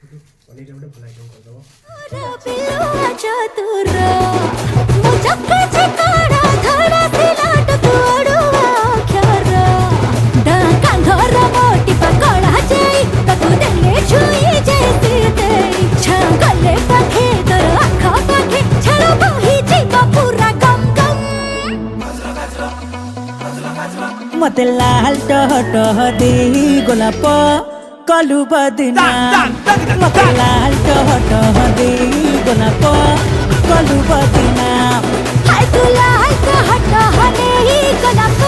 पनीर ଗୋଟେ ଭଲ ଆଇଟମ କରିଦବ। मते लाल टह दे गोलाप कलु बदना मते लाल टह दे गोलाप कलु बदना हाय तू लाल टह दे गोलाप